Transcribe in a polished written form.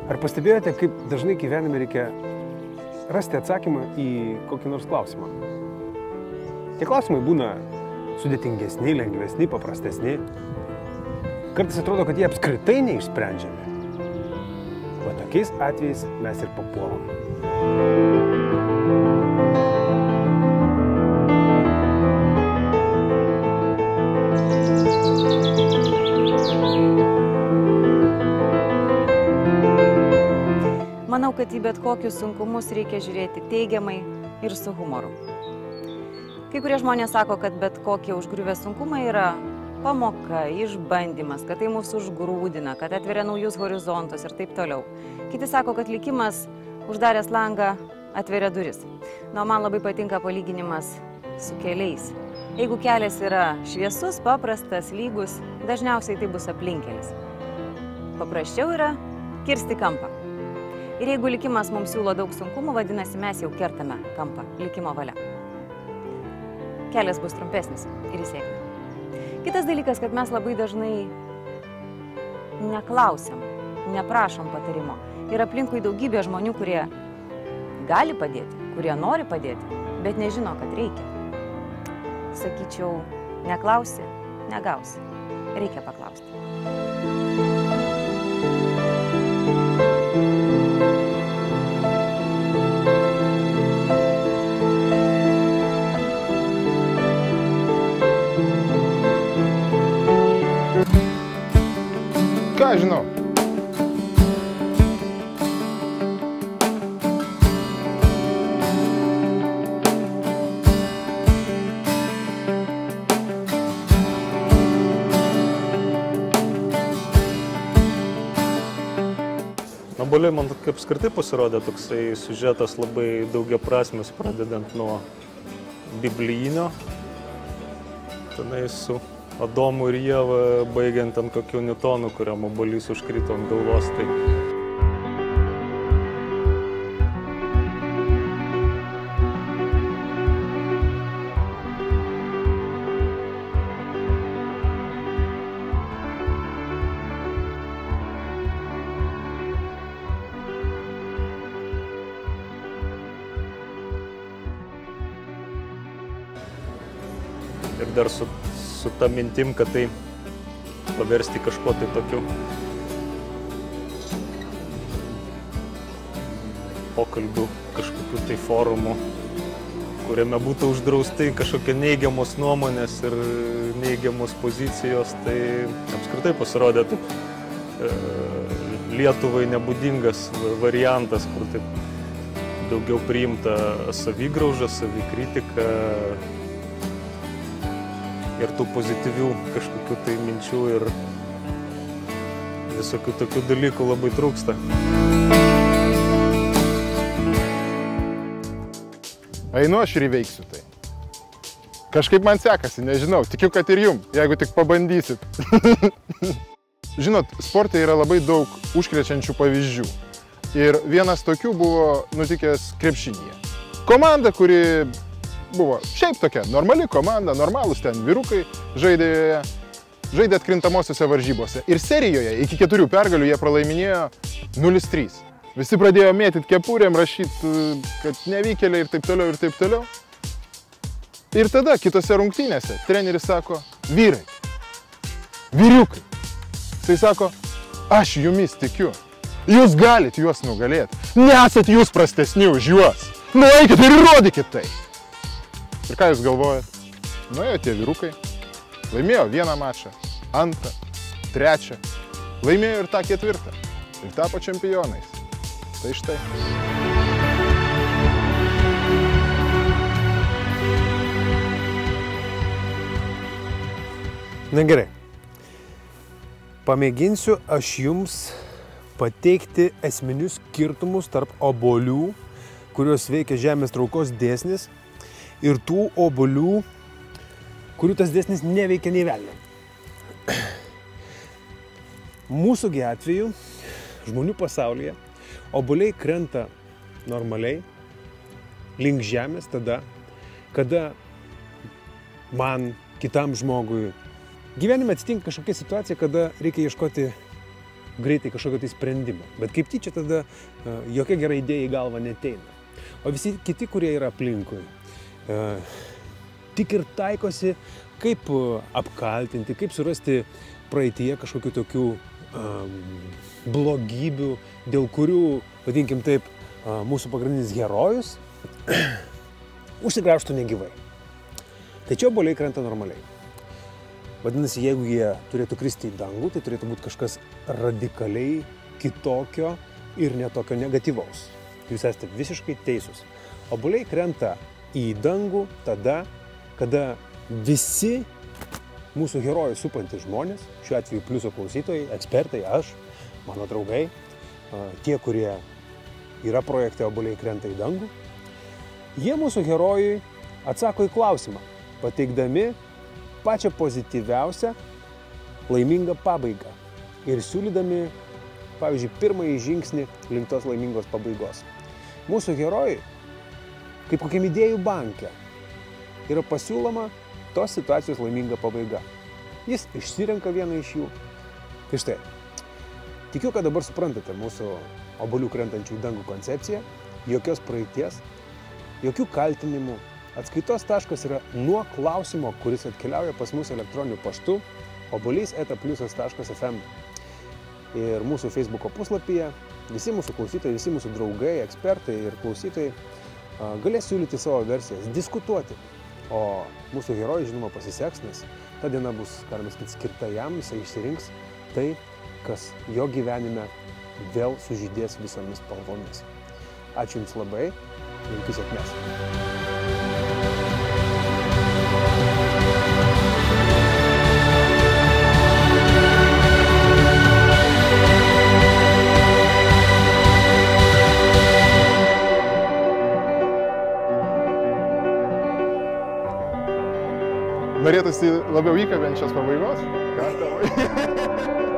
Ar pastebėjote, kaip dažnai gyvenime reikia rasti atsakymą į kokį nors klausimą? Tie klausimai būna sudėtingesni, lengvesni, paprastesni. Kartais atrodo, kad jie apskritai neišsprendžiami. O tokiais atvejais mes ir papuolam. Manau, kad į bet kokius sunkumus reikia žiūrėti teigiamai ir su humoru. Kai kurie žmonės sako, kad bet kokie užgriuvę sunkumai yra pamoka, išbandymas, kad tai mūsų užgrūdina, kad atveria naujus horizontus ir taip toliau. Kiti sako, kad likimas uždaręs langą atveria duris. Na, man labai patinka palyginimas su keliais. Jeigu kelias yra šviesus, paprastas, lygus, dažniausiai tai bus aplinkkelis. Paprasčiau yra kirsti kampą. Ir jeigu likimas mums siūlo daug sunkumų, vadinasi, mes jau kertame kampą, likimo valia. Kelias bus trumpesnis ir į sėkmę. Kitas dalykas, kad mes labai dažnai neklausiam, neprašom patarimo. Ir aplinkui daugybė žmonių, kurie gali padėti, kurie nori padėti, bet nežino, kad reikia. Sakyčiau, neklausi, negausi. Reikia paklausti. Ką žinau? Obuoliai man kaip apskritai pasirodė toksai siužetas labai daugiaprasmis, pradedant nuo biblijinio, tenai su Adomu ir Ieva, baigiant ant kokių Newtonų, kuriam obuolys užkrito ant galvos. Tai ir dar su ta mintim, kad tai paversti kažko tai tokiu pokalbių, kažkokiu tai forumu, kuriame būtų uždraustai kažkokie neigiamos nuomonės ir neigiamos pozicijos, tai apskritai pasirodė taip Lietuvai nebūdingas variantas, kur taip daugiau priimta savigrauža, savikritika ir tų pozityvių kažkokių tai minčių ir visokių tokių dalykų labai trūksta. Einu aš ir įveiksiu tai. Kažkaip man sekasi, nežinau, tikiu, kad ir jum, jeigu tik pabandysit. Žinot, sporte yra labai daug užkrečiančių pavyzdžių. Ir vienas tokių buvo nutikęs krepšinyje. Komanda, kuri buvo šiaip tokia normali komanda, normalūs ten vyrukai žaidė atkrintamosiose varžybose. Ir serijoje iki 4 pergalių jie pralaiminėjo 0-3. Visi pradėjo mėtyti kepurėm, rašyti, kad nevykėliai ir taip toliau ir taip toliau. Ir tada kitose rungtynėse treneris sako, vyrai, vyriukai. Tai sako, aš jumis tikiu, jūs galit juos nugalėti, nesat jūs prastesni už juos. Nueikit ir įrodykit tai. Ir ką jūs galvojat? Nuėjo tie vyrukai, laimėjo 1 mačą, 2, 3, laimėjo ir tą 4 ir tapo čempionais. Tai štai. Na gerai. Pamėginsiu aš jums pateikti esminius skirtumus tarp obuolių, kurios veikia žemės traukos dėsnis, ir tų obuolių, kurių tas dėsnis neveikia nei velnio. Mūsųgi atveju, žmonių pasaulyje, obuoliai krenta normaliai, link žemės tada, kada man, kitam žmogui, gyvenime atsitinka kažkokia situacija, kada reikia ieškoti greitai kažkokio tai sprendimo. Bet kaip tyčia tada jokia gera idėja į galvą neteina. O visi kiti, kurie yra aplinkui, tik ir taikosi, kaip apkaltinti, kaip surasti praeitie kažkokių tokių blogybių, dėl kurių, vadinkim taip, mūsų pagrindinis herojus užsigraužtų negyvai. Tai čia obuoliai krenta normaliai. Vadinasi, jeigu jie turėtų kristi į dangų, tai turėtų būti kažkas radikaliai kitokio ir netokio negatyvaus. Jūs esate visiškai teisūs. Obuoliai krenta į dangų tada, kada visi mūsų herojų supantys žmonės, šiuo atveju pliuso klausytojai, ekspertai, aš, mano draugai, tie, kurie yra projekte Obuoliai krenta į dangų, jie mūsų herojui atsako į klausimą, pateikdami pačią pozityviausią laimingą pabaigą ir siūlydami, pavyzdžiui, pirmąjį žingsnį link tos laimingos pabaigos. Mūsų herojui, kaip kokiam idėjų banke, yra pasiūloma tos situacijos laiminga pabaiga. Jis išsirenka vieną iš jų. Tai štai, tikiu, kad dabar suprantate mūsų obuolių krentančių į dangų koncepciją, jokios praeities, jokių kaltinimų. Atskaitos taškas yra nuo klausimo, kuris atkeliauja pas mus elektroniniu paštu obuoliais@pliusas.fm. Ir mūsų Facebooko puslapyje visi mūsų klausytojai, visi mūsų draugai, ekspertai ir klausytojai galės siūlyti savo versijas, diskutuoti. O mūsų herojai, žinoma, pasiseks, nes ta diena bus, galima sakyti, skirta jam, jisai išsirinks tai, kas jo gyvenime vėl sužydės visomis spalvomis. Ačiū Jums labai, linkiu sėkmės. Norėtųsi labiau įkabenčios pabaigos? Ką tavo?